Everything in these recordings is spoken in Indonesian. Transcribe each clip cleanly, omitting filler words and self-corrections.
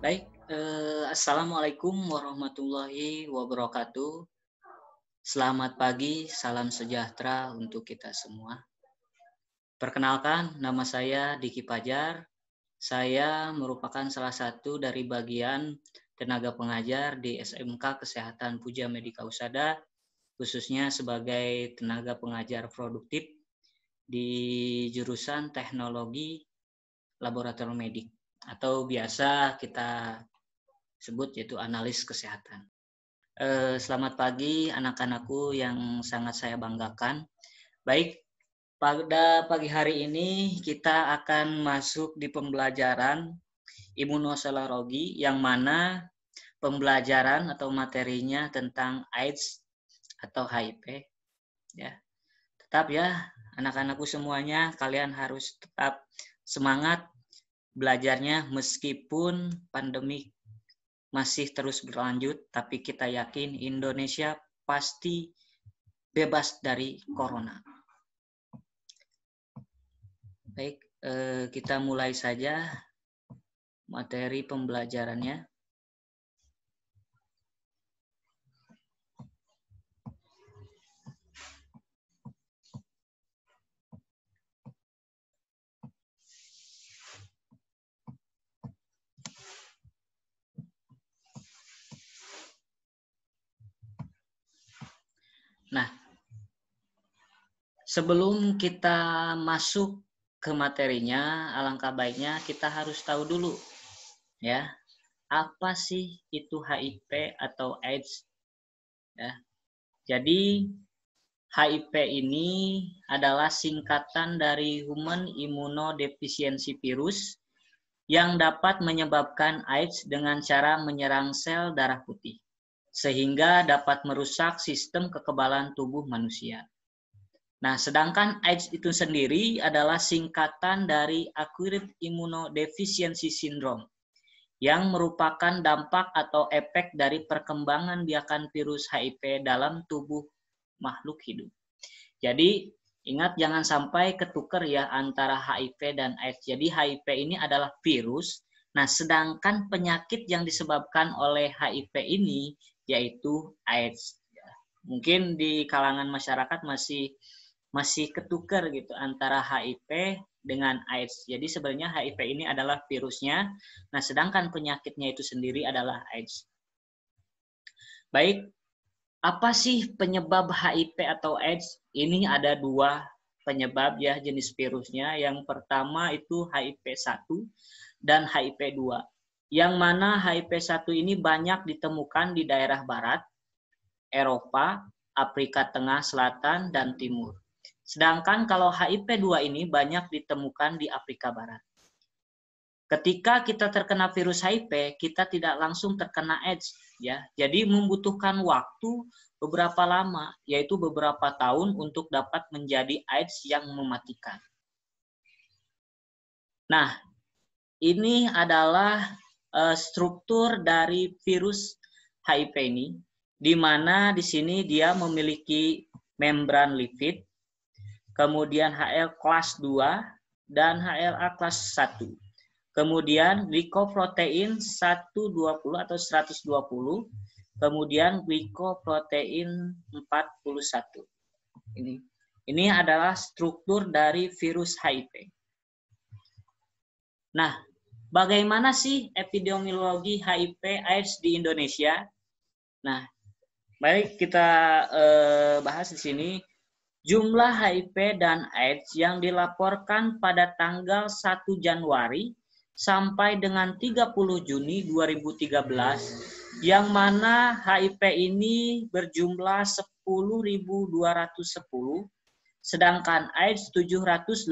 Baik, assalamualaikum warahmatullahi wabarakatuh. Selamat pagi, salam sejahtera untuk kita semua. Perkenalkan, nama saya Diki Pajar. Saya merupakan salah satu dari bagian tenaga pengajar di SMK Kesehatan Puja Medika Husada, khususnya sebagai tenaga pengajar produktif di jurusan Teknologi Laboratorium Medik atau biasa kita sebut yaitu analis kesehatan. Selamat pagi anak-anakku yang sangat saya banggakan. Baik, pada pagi hari ini kita akan masuk di pembelajaran imunoserologi yang mana pembelajaran atau materinya tentang AIDS atau HIV ya. Tetap ya anak-anakku semuanya, kalian harus tetap semangat belajarnya meskipun pandemi masih terus berlanjut, tapi kita yakin Indonesia pasti bebas dari corona. Baik, kita mulai saja materi pembelajarannya. Nah, sebelum kita masuk ke materinya, alangkah baiknya kita harus tahu dulu ya, apa sih itu HIV atau AIDS ya. Jadi HIV ini adalah singkatan dari Human Immunodeficiency Virus yang dapat menyebabkan AIDS dengan cara menyerang sel darah putih, sehingga dapat merusak sistem kekebalan tubuh manusia. Nah, sedangkan AIDS itu sendiri adalah singkatan dari Acquired Immunodeficiency Syndrome, yang merupakan dampak atau efek dari perkembangan biakan virus HIV dalam tubuh makhluk hidup. Jadi, ingat jangan sampai ketukar ya antara HIV dan AIDS. Jadi HIV ini adalah virus. Nah, sedangkan penyakit yang disebabkan oleh HIV ini yaitu AIDS. Mungkin di kalangan masyarakat masih ketukar gitu antara HIV dengan AIDS. Jadi sebenarnya HIV ini adalah virusnya. Nah, sedangkan penyakitnya itu sendiri adalah AIDS. Baik, apa sih penyebab HIV atau AIDS? Ini ada dua penyebab ya jenis virusnya. Yang pertama itu HIV-1 dan HIV-2. Yang mana HIV-1 ini banyak ditemukan di daerah barat, Eropa, Afrika Tengah, Selatan, dan Timur. Sedangkan kalau HIV-2 ini banyak ditemukan di Afrika Barat. Ketika kita terkena virus HIV, kita tidak langsung terkena AIDS ya. Jadi membutuhkan waktu beberapa lama, yaitu beberapa tahun untuk dapat menjadi AIDS yang mematikan. Nah, ini adalah struktur dari virus HIV ini, di mana di sini dia memiliki membran lipid, kemudian HL kelas 2 dan HLA kelas 1. Kemudian glikoprotein 120 atau 120, kemudian glikoprotein 41. Ini adalah struktur dari virus HIV. Nah, bagaimana sih epidemiologi HIV AIDS di Indonesia? Nah, baik kita bahas di sini. Jumlah HIV dan AIDS yang dilaporkan pada tanggal 1 Januari sampai dengan 30 Juni 2013, yang mana HIV ini berjumlah 10.210, sedangkan AIDS 780.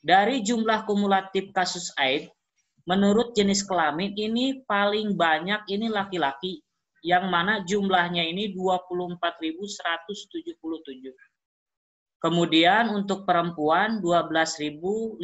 Dari jumlah kumulatif kasus AIDS, menurut jenis kelamin ini paling banyak ini laki-laki, yang mana jumlahnya ini 24.177. Kemudian untuk perempuan 12.593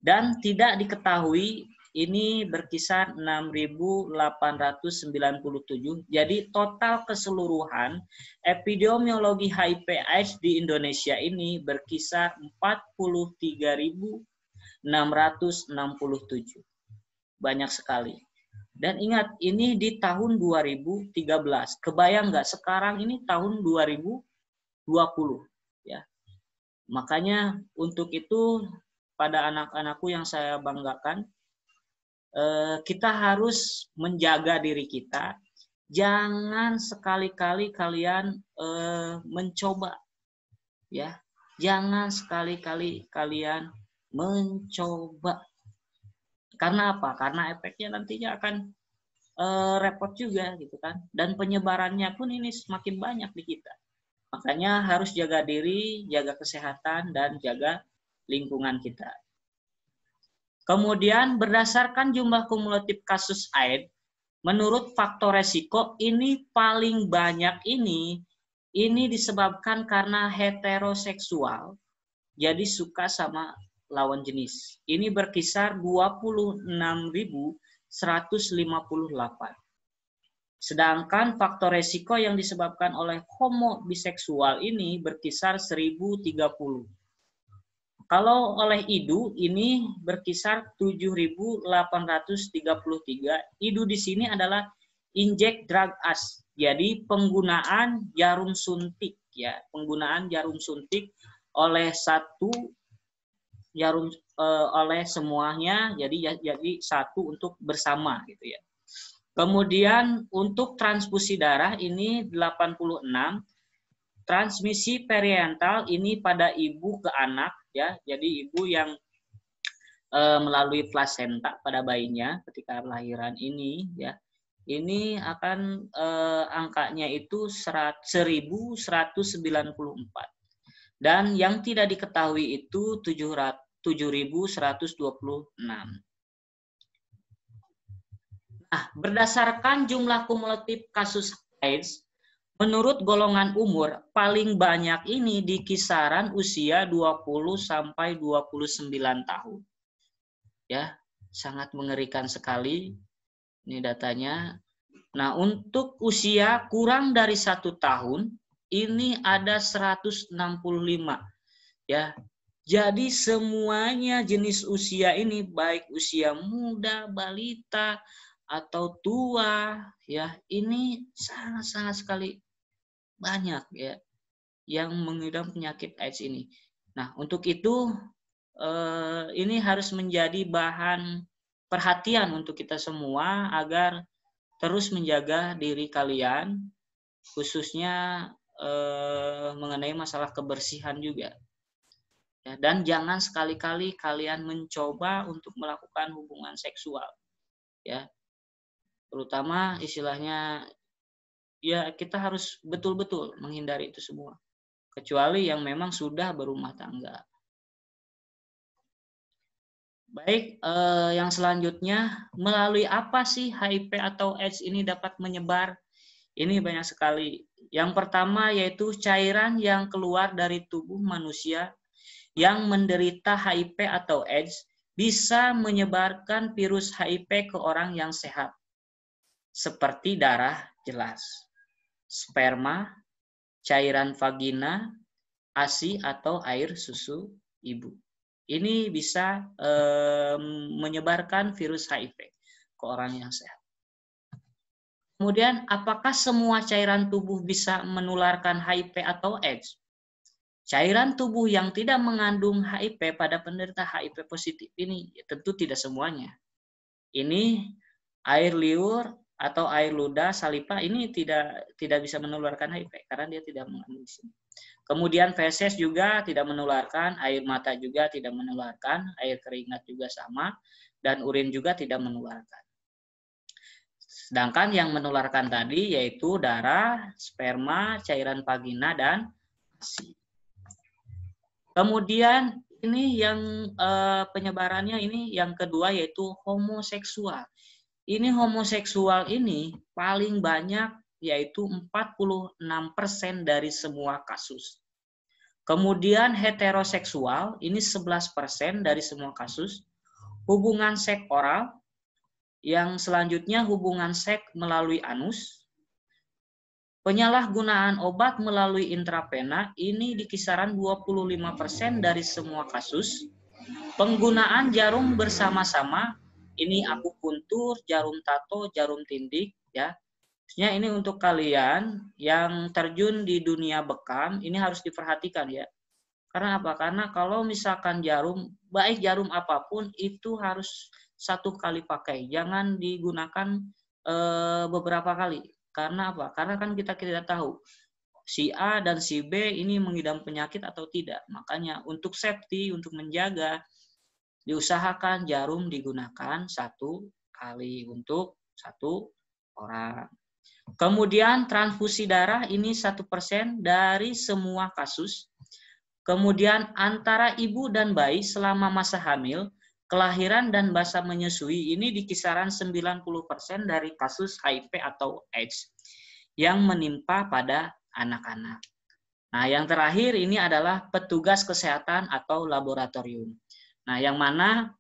dan tidak diketahui ini berkisar 6.897. Jadi total keseluruhan epidemiologi HIV AIDS di Indonesia ini berkisar 43.000 667. Banyak sekali. Dan ingat, ini di tahun 2013. Kebayang nggak sekarang ini tahun 2020 ya. Makanya untuk itu pada anak-anakku yang saya banggakan, kita harus menjaga diri kita. Jangan sekali-kali kalian mencoba ya. Jangan sekali-kali kalian mencoba. Karena apa? Karena efeknya nantinya akan repot juga gitu kan. Dan penyebarannya pun ini semakin banyak di kita. Makanya harus jaga diri, jaga kesehatan, dan jaga lingkungan kita. Kemudian berdasarkan jumlah kumulatif kasus AIDS, menurut faktor resiko ini paling banyak ini disebabkan karena heteroseksual. Jadi suka sama lawan jenis. Ini berkisar 26.158. Sedangkan faktor resiko yang disebabkan oleh homo biseksual ini berkisar 1.030. Kalau oleh IDU ini berkisar 7.833. IDU di sini adalah inject drug as. Jadi penggunaan jarum suntik ya, penggunaan jarum suntik oleh satu jarum oleh semuanya, jadi satu untuk bersama gitu ya. Kemudian untuk transfusi darah ini 86, transmisi perinatal ini pada ibu ke anak ya, jadi ibu yang melalui plasenta pada bayinya ketika lahiran ini ya, ini akan angkanya itu 1.194. Dan yang tidak diketahui itu 7.126. Nah, berdasarkan jumlah kumulatif kasus AIDS, menurut golongan umur, paling banyak ini di kisaran usia 20 sampai 29 tahun. Ya, sangat mengerikan sekali ini datanya. Nah, untuk usia kurang dari 1 tahun, ini ada 165 ya. Jadi semuanya jenis usia ini baik usia muda, balita atau tua ya, ini sangat-sangat sekali banyak ya yang mengidap penyakit AIDS ini. Nah, untuk itu ini harus menjadi bahan perhatian untuk kita semua agar terus menjaga diri kalian, khususnya mengenai masalah kebersihan juga. Ya, dan jangan sekali-kali kalian mencoba untuk melakukan hubungan seksual. Ya. Terutama istilahnya ya kita harus betul-betul menghindari itu semua. Kecuali yang memang sudah berumah tangga. Baik, yang selanjutnya, melalui apa sih HIV atau AIDS ini dapat menyebar? Ini banyak sekali. Yang pertama yaitu cairan yang keluar dari tubuh manusia yang menderita HIV atau AIDS bisa menyebarkan virus HIV ke orang yang sehat. Seperti darah jelas, sperma, cairan vagina, ASI atau air susu ibu. Ini bisa menyebarkan virus HIV ke orang yang sehat. Kemudian, apakah semua cairan tubuh bisa menularkan HIV atau AIDS? Cairan tubuh yang tidak mengandung HIV pada penderita HIV positif ini tentu tidak semuanya. Ini air liur atau air ludah saliva ini tidak bisa menularkan HIV karena dia tidak mengandung di sini. Kemudian feses juga tidak menularkan, air mata juga tidak menularkan, air keringat juga sama, dan urin juga tidak menularkan. Sedangkan yang menularkan tadi yaitu darah, sperma, cairan vagina, dan ASI. Kemudian ini yang penyebarannya ini yang kedua yaitu homoseksual. Ini homoseksual ini paling banyak yaitu 46% dari semua kasus. Kemudian heteroseksual ini 11% dari semua kasus. Hubungan seks oral, yang selanjutnya hubungan seks melalui anus. Penyalahgunaan obat melalui intravena ini di kisaran 25% dari semua kasus. Penggunaan jarum bersama-sama, ini akupuntur, jarum tato, jarum tindik, ya. Maksudnya ini untuk kalian yang terjun di dunia bekam, ini harus diperhatikan ya. Karena apa? Karena kalau misalkan jarum, baik jarum apapun, itu harus satu kali pakai. Jangan digunakan beberapa kali. Karena apa? Karena kan kita tidak tahu si A dan si B ini mengidap penyakit atau tidak. Makanya untuk safety, untuk menjaga, diusahakan jarum digunakan satu kali untuk satu orang. Kemudian transfusi darah ini 1% dari semua kasus. Kemudian antara ibu dan bayi selama masa hamil, kelahiran dan masa menyusui ini di kisaran 90% dari kasus HIV atau AIDS yang menimpa pada anak-anak. Nah, yang terakhir ini adalah petugas kesehatan atau laboratorium. Nah, yang mana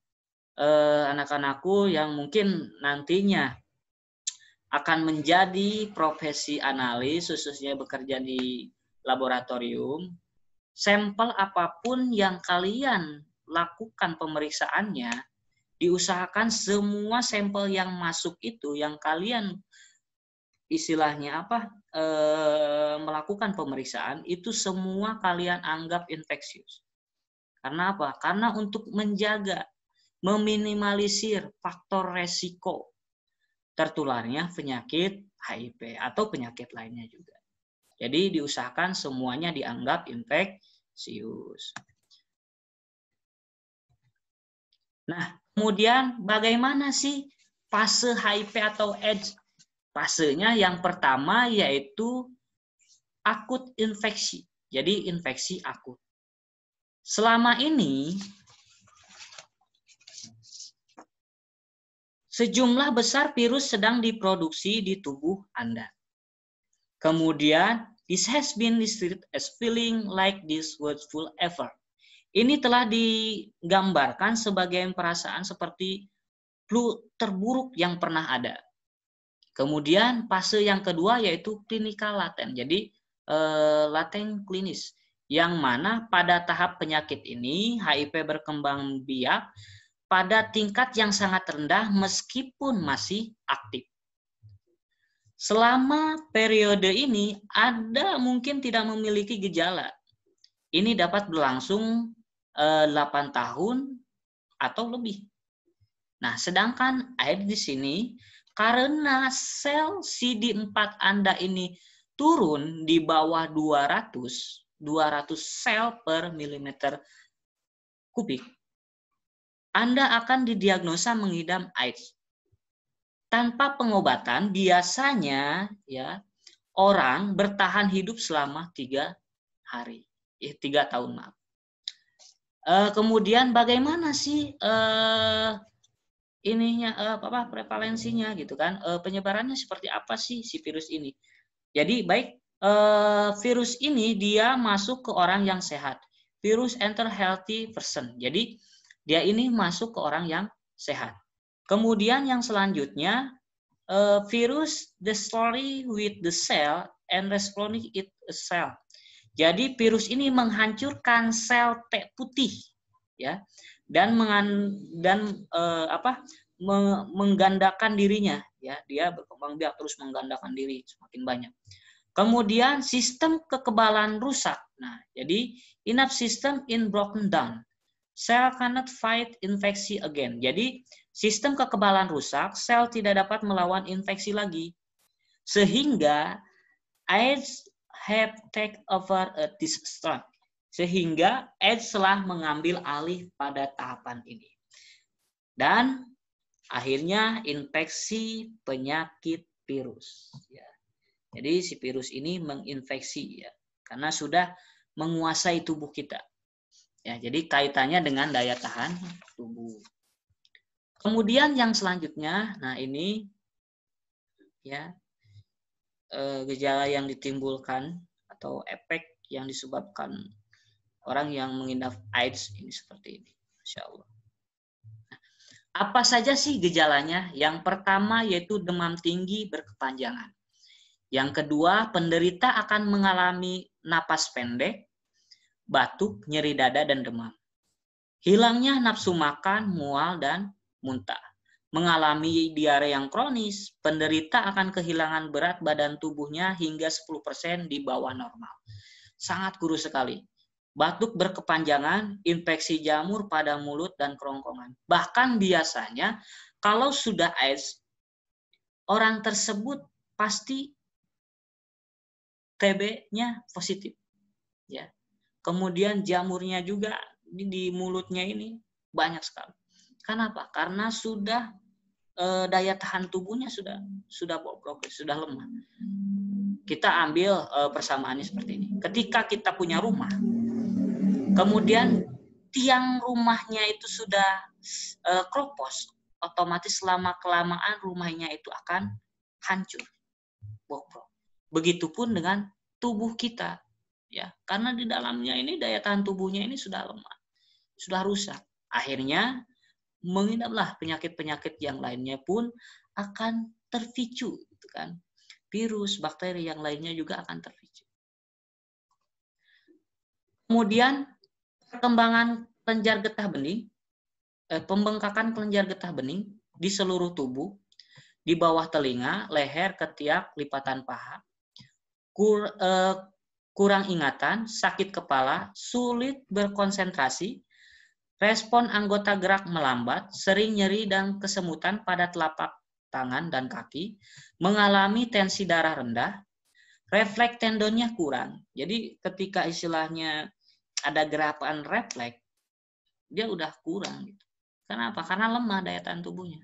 anak-anakku yang mungkin nantinya akan menjadi profesi analis, khususnya bekerja di laboratorium, sampel apapun yang kalian lakukan pemeriksaannya, diusahakan semua sampel yang masuk itu, yang kalian istilahnya melakukan pemeriksaan, itu semua kalian anggap infeksius. Karena apa? Karena untuk menjaga, meminimalisir faktor resiko tertularnya penyakit HIV atau penyakit lainnya juga. Jadi diusahakan semuanya dianggap infeksius. Nah, kemudian bagaimana sih fase HIV atau AIDS? Fasenya yang pertama yaitu akut infeksi. Jadi infeksi akut. Selama ini sejumlah besar virus sedang diproduksi di tubuh Anda. Kemudian, this has been listed as feeling like this wordful ever. Ini telah digambarkan sebagai perasaan seperti flu terburuk yang pernah ada. Kemudian fase yang kedua yaitu klinikal laten. Jadi laten klinis, yang mana pada tahap penyakit ini HIV berkembang biak pada tingkat yang sangat rendah meskipun masih aktif. Selama periode ini Anda mungkin tidak memiliki gejala. Ini dapat berlangsung 8 tahun atau lebih. Nah, sedangkan AIDS di sini karena sel CD4 Anda ini turun di bawah 200 sel per milimeter kubik, Anda akan didiagnosa mengidap AIDS. Tanpa pengobatan, biasanya ya orang bertahan hidup selama 3 tahun, maaf. Kemudian bagaimana sih prevalensinya gitu kan? Penyebarannya seperti apa sih si virus ini? Jadi baik virus ini dia masuk ke orang yang sehat. Virus enter healthy person. Jadi dia ini masuk ke orang yang sehat. Kemudian yang selanjutnya virus destroy with the cell and responding it a cell. Jadi virus ini menghancurkan sel T putih ya dan menggandakan dirinya ya, dia berkembang biak terus menggandakan diri semakin banyak. Kemudian sistem kekebalan rusak. Nah, jadi enough system in broken down. Cell cannot fight infeksi again. Jadi sistem kekebalan rusak, sel tidak dapat melawan infeksi lagi. Sehingga AIDS have take over this strike. Sehingga AIDS telah mengambil alih pada tahapan ini. Dan akhirnya infeksi penyakit virus. Ya. Jadi si virus ini menginfeksi ya, karena sudah menguasai tubuh kita. Ya, jadi kaitannya dengan daya tahan tubuh. Kemudian yang selanjutnya, nah ini ya gejala yang ditimbulkan atau efek yang disebabkan orang yang mengidap AIDS ini seperti ini, Masya Allah. Nah, apa saja sih gejalanya? Yang pertama yaitu demam tinggi berkepanjangan. Yang kedua, penderita akan mengalami napas pendek, batuk, nyeri dada, dan demam. hilangnya nafsu makan, mual, dan muntah. Mengalami diare yang kronis, penderita akan kehilangan berat badan tubuhnya hingga 10% di bawah normal. Sangat kurus sekali. Batuk berkepanjangan, infeksi jamur pada mulut dan kerongkongan. Bahkan biasanya kalau sudah AIDS, orang tersebut pasti TB-nya positif. Ya. Kemudian jamurnya juga di mulutnya ini banyak sekali. Kenapa? Karena sudah daya tahan tubuhnya sudah bobrok, sudah lemah. Kita ambil persamaannya seperti ini. Ketika kita punya rumah, kemudian tiang rumahnya itu sudah kropos, otomatis lama-kelamaan rumahnya itu akan hancur, bobrok. Begitupun dengan tubuh kita, ya, karena di dalamnya ini daya tahan tubuhnya ini sudah lemah, sudah rusak. Akhirnya mengidaplah penyakit-penyakit yang lainnya pun akan terpicu, gitu kan? Virus, bakteri yang lainnya juga akan terpicu. Kemudian perkembangan kelenjar getah bening, pembengkakan kelenjar getah bening di seluruh tubuh, di bawah telinga, leher, ketiak, lipatan paha, kurang ingatan, sakit kepala, sulit berkonsentrasi, respon anggota gerak melambat, sering nyeri dan kesemutan pada telapak tangan dan kaki, mengalami tensi darah rendah, refleks tendonnya kurang. Jadi ketika istilahnya ada gerakan refleks, dia udah kurang. Gitu. Kenapa? Karena lemah daya tahan tubuhnya.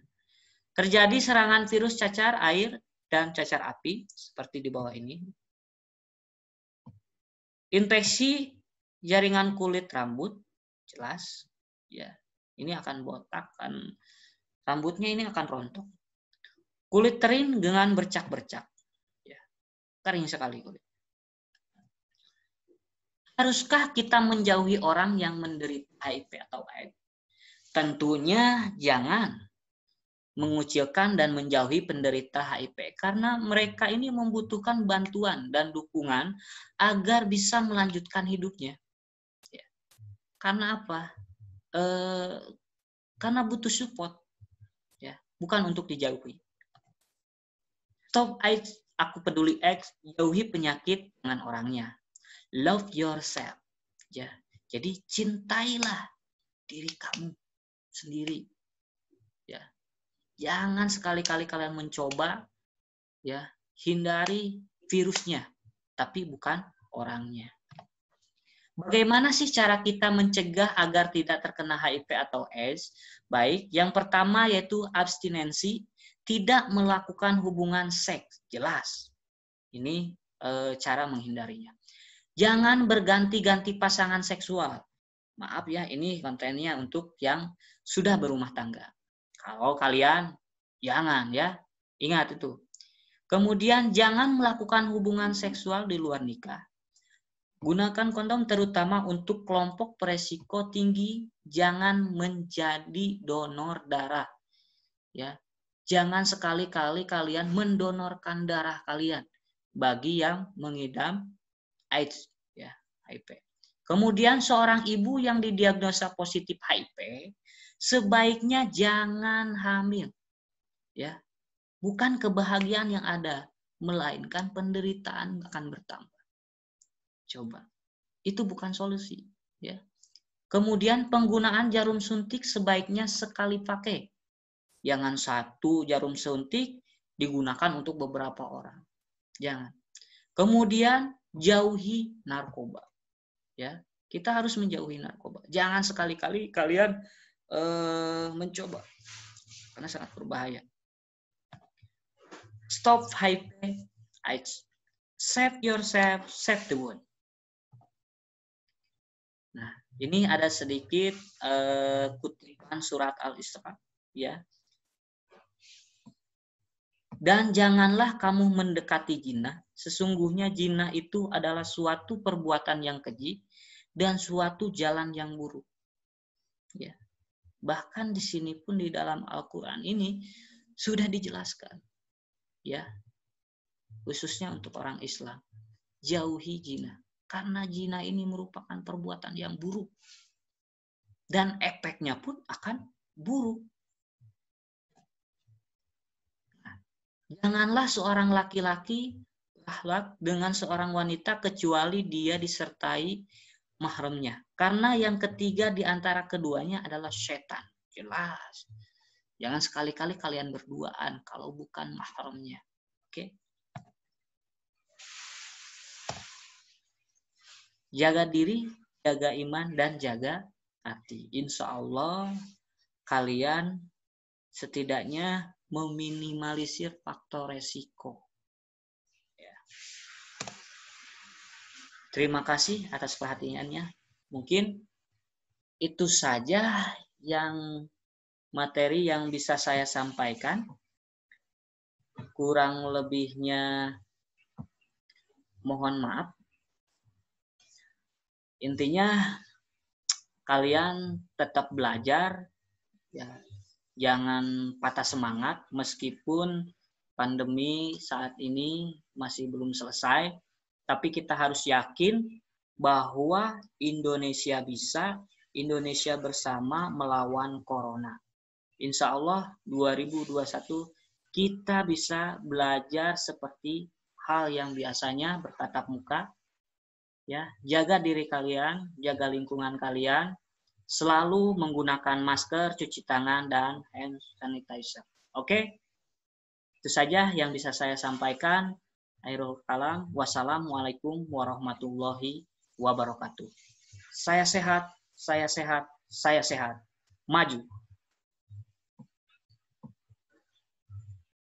Terjadi serangan virus cacar air dan cacar api, seperti di bawah ini. Infeksi jaringan kulit rambut, jelas. Ya, ini akan botak, kan rambutnya ini akan rontok. Kulit kering dengan bercak-bercak, ya, kering sekali kulit. Haruskah kita menjauhi orang yang menderita HIV atau AIDS? Tentunya jangan mengucilkan dan menjauhi penderita HIV karena mereka ini membutuhkan bantuan dan dukungan agar bisa melanjutkan hidupnya. Ya. Karena apa? Karena butuh support, ya, bukan untuk dijauhi. Stop AIDS, aku peduli X, jauhi penyakit dengan orangnya. Love yourself, ya. Jadi cintailah diri kamu sendiri, ya. Jangan sekali-kali kalian mencoba, ya, hindari virusnya, tapi bukan orangnya. Bagaimana sih cara kita mencegah agar tidak terkena HIV atau AIDS? Baik, yang pertama yaitu abstinensi, tidak melakukan hubungan seks, jelas. Ini cara menghindarinya. Jangan berganti-ganti pasangan seksual. Maaf ya, ini kontennya untuk yang sudah berumah tangga. Kalau kalian, jangan ya, ingat itu. Kemudian jangan melakukan hubungan seksual di luar nikah. Gunakan kondom terutama untuk kelompok beresiko tinggi, jangan menjadi donor darah. Ya. Jangan sekali-kali kalian mendonorkan darah kalian bagi yang mengidap AIDS, ya, HIV. Kemudian seorang ibu yang didiagnosa positif HIV sebaiknya jangan hamil. Ya. Bukan kebahagiaan yang ada, melainkan penderitaan akan bertambah. Coba, itu bukan solusi, ya. Kemudian penggunaan jarum suntik sebaiknya sekali pakai, jangan satu jarum suntik digunakan untuk beberapa orang, jangan. Kemudian jauhi narkoba, ya, kita harus menjauhi narkoba, jangan sekali-kali kalian mencoba karena sangat berbahaya. Stop HIV AIDS, save yourself, save the world. Nah, ini ada sedikit kutipan surat Al-Isra, ya. Dan janganlah kamu mendekati zina, sesungguhnya zina itu adalah suatu perbuatan yang keji dan suatu jalan yang buruk. Ya. Bahkan di sini pun di dalam Al-Qur'an ini sudah dijelaskan. Ya. Khususnya untuk orang Islam, jauhi zina. Karena zina ini merupakan perbuatan yang buruk. dan efeknya pun akan buruk. Janganlah seorang laki-laki akhlak dengan seorang wanita kecuali dia disertai mahramnya. Karena yang ketiga di antara keduanya adalah setan. Jelas. Jangan sekali-kali kalian berduaan kalau bukan mahramnya. Oke? Jaga diri, jaga iman, dan jaga hati. Insya Allah kalian setidaknya meminimalisir faktor resiko. Ya. Terima kasih atas perhatiannya. Mungkin itu saja yang materi yang bisa saya sampaikan. Kurang lebihnya mohon maaf. Intinya kalian tetap belajar, ya. Jangan patah semangat meskipun pandemi saat ini masih belum selesai, tapi kita harus yakin bahwa Indonesia bisa, Indonesia bersama melawan corona. Insya Allah 2021 kita bisa belajar seperti hal yang biasanya bertatap muka. Ya, jaga diri kalian, jaga lingkungan kalian, selalu menggunakan masker, cuci tangan, dan hand sanitizer. Oke? Itu saja yang bisa saya sampaikan. Akhirul kalam. Wassalamualaikum warahmatullahi wabarakatuh. Saya sehat, saya sehat, saya sehat. Maju.